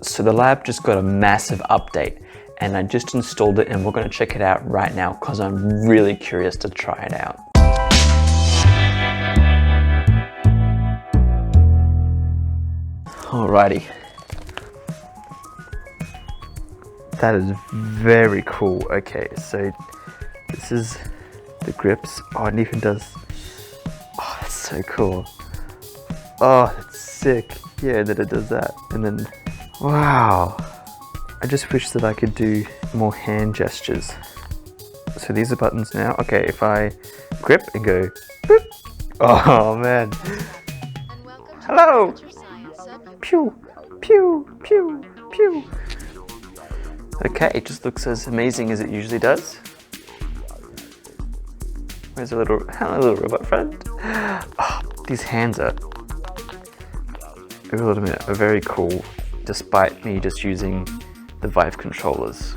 So the lab just got a massive update and I just installed it and we're going to check it out right now because I'm really curious to try it out. Alrighty. That is very cool. Okay, so this is the grips. Oh, it even does. Oh, that's so cool. Oh, that's sick. Yeah, that it does that. And then, wow. I just wish that I could do more hand gestures. So these are buttons now. Okay, if I grip and go, boop. Oh man. Hello. Pew, pew, pew, pew. Okay, it just looks as amazing as it usually does. Where's a little, hello little robot friend. Oh, these hands are very cool, despite me just using the Vive controllers.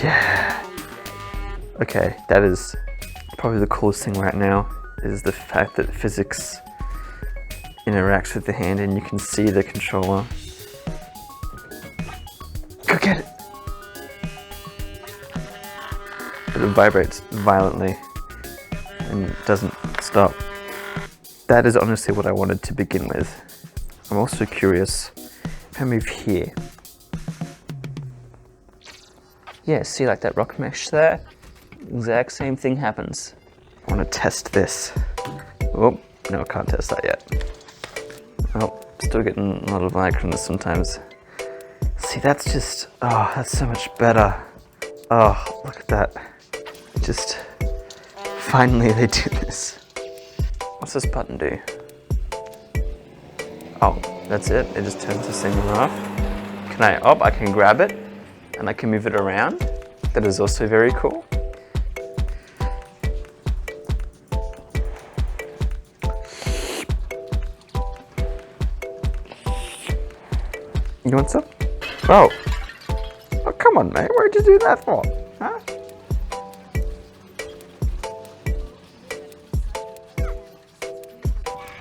Yeah. Okay, that is probably the coolest thing right now, is the fact that physics interacts with the hand and you can see the controller. Go get it! But it vibrates violently and doesn't stop. That is honestly what I wanted to begin with. I'm also curious if I move here. Yeah, see like that rock mesh there? Exact same thing happens. I want to test this. Oh, no, I can't test that yet. Oh, still getting a lot of lag from this sometimes. See, that's just, oh, that's so much better. Oh, look at that. Just, finally they do this. What's this button do? Oh, that's it. It just turns this thing off. Can I, oh, I can grab it and I can move it around. That is also very cool. You want some? Oh. Oh, come on, mate. Where'd you do that for? Huh?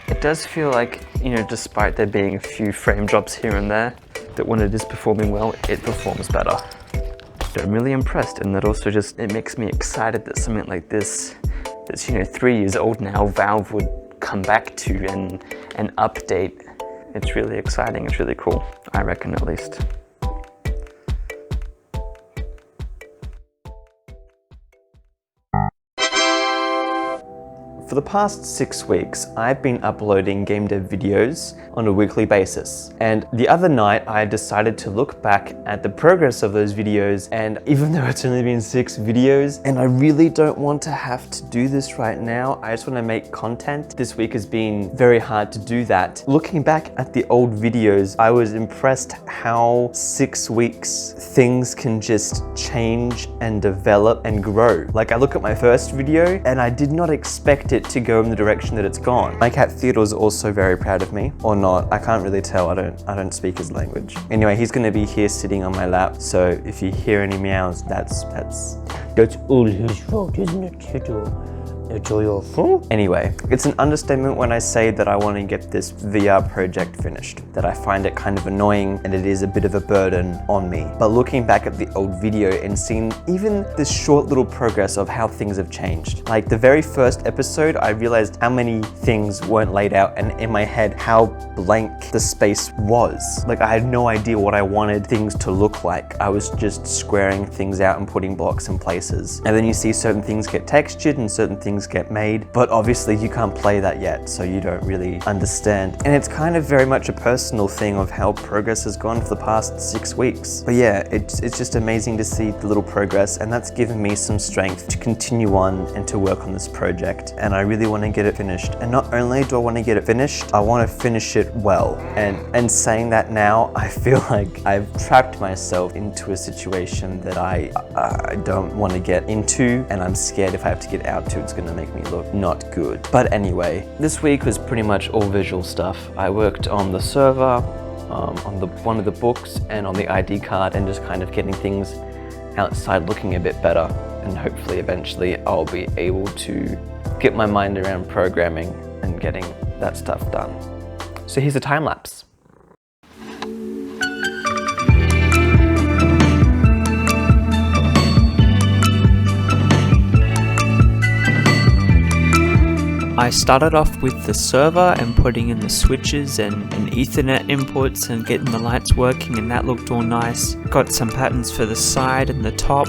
It does feel like, you know, despite there being a few frame drops here and there, that when it is performing well, it performs better. I'm really impressed, and that also just, it makes me excited that something like this, that's, you know, 3 years old now, Valve would come back to and update. It's really exciting, it's really cool, I reckon at least. For the past 6 weeks, I've been uploading game dev videos on a weekly basis. And the other night, I decided to look back at the progress of those videos, and even though it's only been 6 videos, and I really don't want to have to do this right now, I just want to make content. This week has been very hard to do that. Looking back at the old videos, I was impressed how 6 weeks things can just change and develop and grow. Like, I look at my first video and I did not expect it to go in the direction that it's gone. My cat Theodore's also very proud of me, or not. I can't really tell. I don't speak his language. Anyway, he's going to be here sitting on my lap. So if you hear any meows, that's all his fault, isn't it, Theodore? It's all your fault. Anyway, it's an understatement when I say that I want to get this VR project finished, that I find it kind of annoying and it is a bit of a burden on me. But looking back at the old video and seeing even this short little progress of how things have changed. Like the very first episode, I realized how many things weren't laid out, and in my head, how blank the space was. Like I had no idea what I wanted things to look like. I was just squaring things out and putting blocks in places. And then you see certain things get textured and certain things get made, but obviously you can't play that yet, so you don't really understand. And it's kind of very much a personal thing of how progress has gone for the past 6 weeks. But yeah, it's just amazing to see the little progress, and that's given me some strength to continue on and to work on this project. And I really want to get it finished. And not only do I want to get it finished, I want to finish it well. And saying that now, I feel like I've trapped myself into a situation that I don't want to get into, and I'm scared if I have to get out to, it's going to make me look not good. But anyway, this week was pretty much all visual stuff. I worked on the server, on one of the books, and on the ID card, and just kind of getting things outside looking a bit better. And hopefully eventually I'll be able to get my mind around programming and getting that stuff done. So here's a time lapse. I started off with the server and putting in the switches and Ethernet inputs and getting the lights working, and that looked all nice. Got some patterns for the side and the top.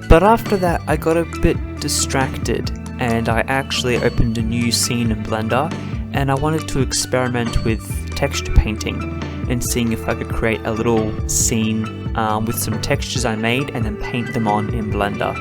But after that I got a bit distracted and I actually opened a new scene in Blender, and I wanted to experiment with texture painting and seeing if I could create a little scene with some textures I made and then paint them on in Blender.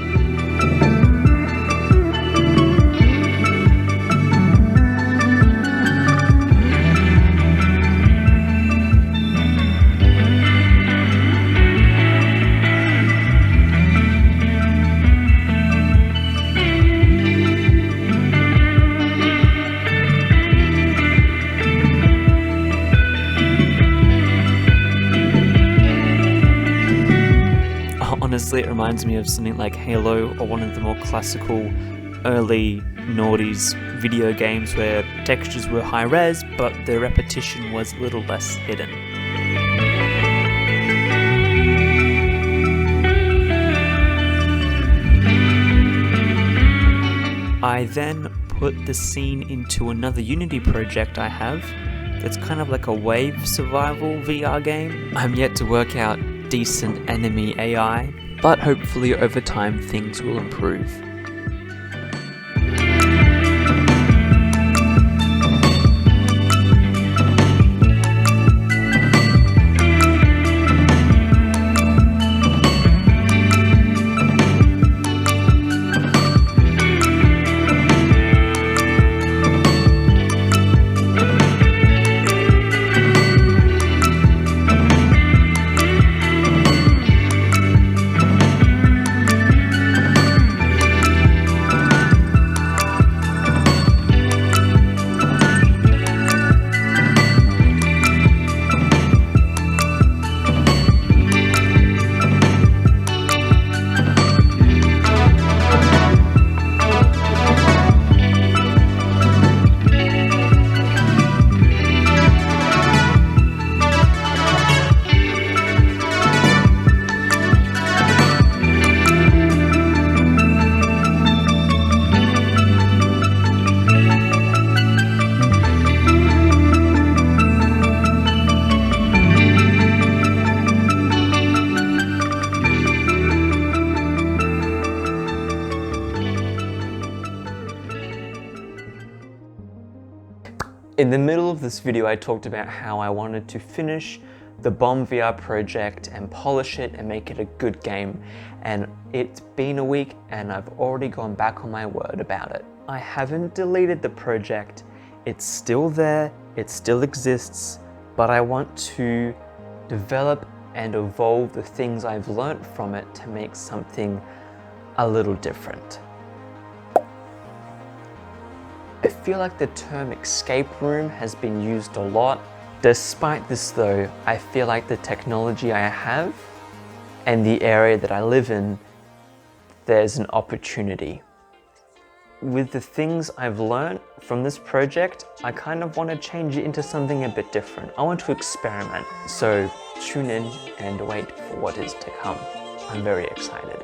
Honestly, it reminds me of something like Halo or one of the more classical early noughties video games where textures were high res, but the repetition was a little less hidden. I then put the scene into another Unity project I have that's kind of like a wave survival VR game. I'm yet to work out decent enemy AI, but hopefully over time things will improve. In the middle of this video, I talked about how I wanted to finish the Bomb VR project and polish it and make it a good game. And it's been a week and I've already gone back on my word about it. I haven't deleted the project. It's still there, it still exists, but I want to develop and evolve the things I've learned from it to make something a little different. I feel like the term escape room has been used a lot. Despite this though, I feel like the technology I have and the area that I live in, there's an opportunity. With the things I've learned from this project, I kind of want to change it into something a bit different. I want to experiment. So tune in and wait for what is to come. I'm very excited.